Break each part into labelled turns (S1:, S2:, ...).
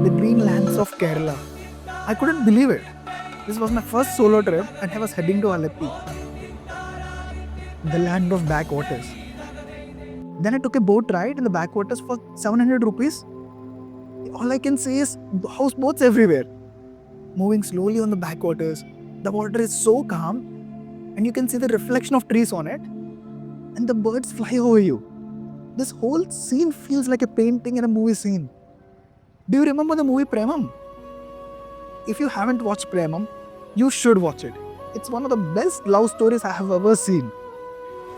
S1: the green lands of Kerala. I couldn't believe it. This was my first solo trip and I was heading to Alleppey, the land of backwaters. Then I took a boat ride in the backwaters for 700 rupees. All I can say is houseboats everywhere, moving slowly on the backwaters. The water is so calm and you can see the reflection of trees on it and the birds fly over you. This whole scene feels like a painting in a movie scene. Do you remember the movie Premam? If you haven't watched Premam, you should watch it. It's one of the best love stories I have ever seen.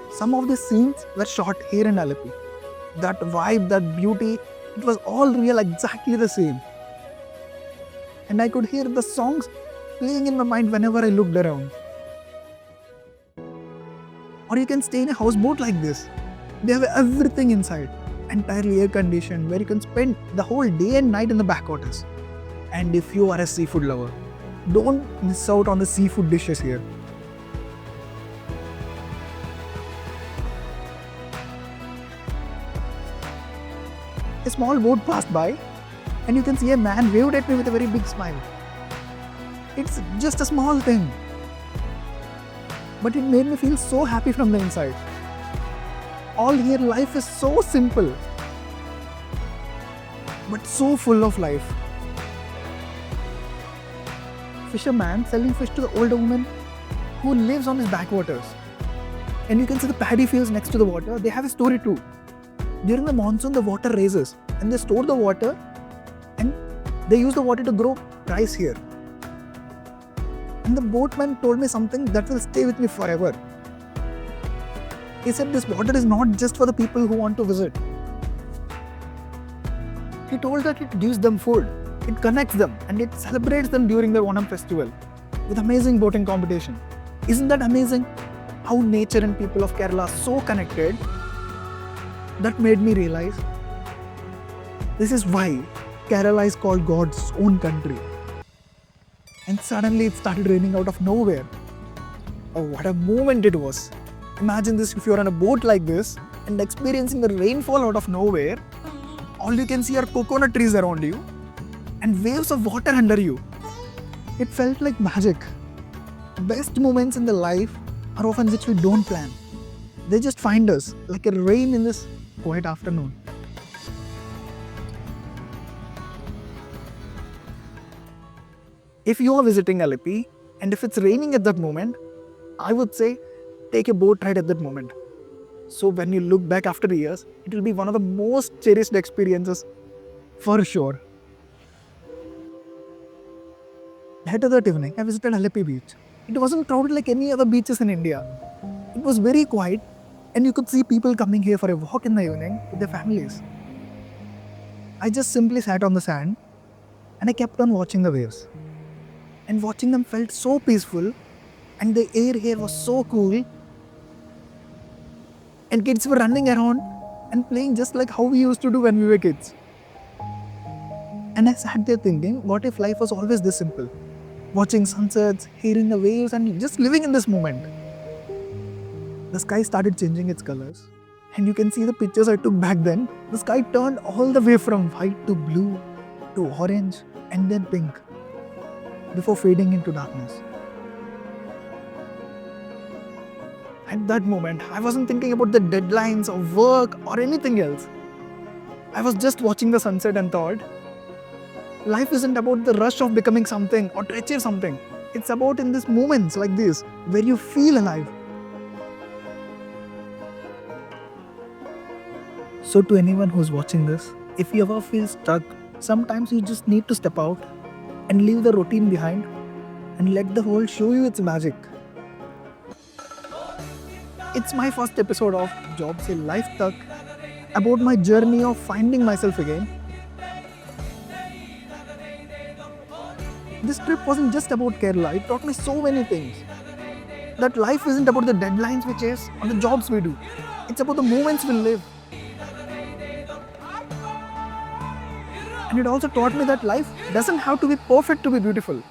S1: Some of the scenes were shot here in Alleppey. That vibe, that beauty, it was all real, exactly the same. And I could hear the songs playing in my mind whenever I looked around. Or you can stay in a houseboat like this. They have everything inside, entirely air conditioned, where you can spend the whole day and night in the backwaters. And if you are a seafood lover, don't miss out on the seafood dishes here. A small boat passed by and you can see a man waved at me with a very big smile. It's just a small thing, but it made me feel so happy from the inside. All here life is so simple, but so full of life. Fisherman selling fish to the older woman who lives on his backwaters. And you can see the paddy fields next to the water. They have a story too. During the monsoon, the water rises and they store the water and they use the water to grow rice here. And the boatman told me something that will stay with me forever. He said this water is not just for the people who want to visit. He told that it gives them food, it connects them and it celebrates them during their Onam festival with amazing boating competition. Isn't that amazing? How nature and people of Kerala are so connected. That made me realize this is why Kerala is called God's own country. And suddenly it started raining out of nowhere. Oh, what a moment it was. Imagine this, if you're on a boat like this and experiencing the rainfall out of nowhere, all you can see are coconut trees around you and waves of water under you. It felt like magic. Best moments in the life are often which we don't plan. They just find us like a rain in this quiet afternoon. If you are visiting Alleppey and if it's raining at that moment, I would say take a boat ride at that moment. So when you look back after years, it will be one of the most cherished experiences for sure. Later that evening, I visited Alleppey Beach. It wasn't crowded like any other beaches in India. It was very quiet and you could see people coming here for a walk in the evening with their families. I just simply sat on the sand and I kept on watching the waves. And watching them felt so peaceful and the air here was so cool. And kids were running around and playing just like how we used to do when we were kids. And I sat there thinking, what if life was always this simple? Watching sunsets, hearing the waves and just living in this moment. The sky started changing its colors. And you can see the pictures I took back then. The sky turned all the way from white to blue to orange and then pink before fading into darkness. At that moment, I wasn't thinking about the deadlines or work or anything else. I was just watching the sunset and thought, life isn't about the rush of becoming something or to achieve something. It's about in these moments like this where you feel alive. So to anyone who's watching this, if you ever feel stuck, sometimes you just need to step out and leave the routine behind and let the world show you its magic. It's my first episode of Job Se Life Tak, about my journey of finding myself again. This trip wasn't just about Kerala, it taught me so many things. That life isn't about the deadlines we chase or the jobs we do. It's about the moments we live. And it also taught me that life doesn't have to be perfect to be beautiful.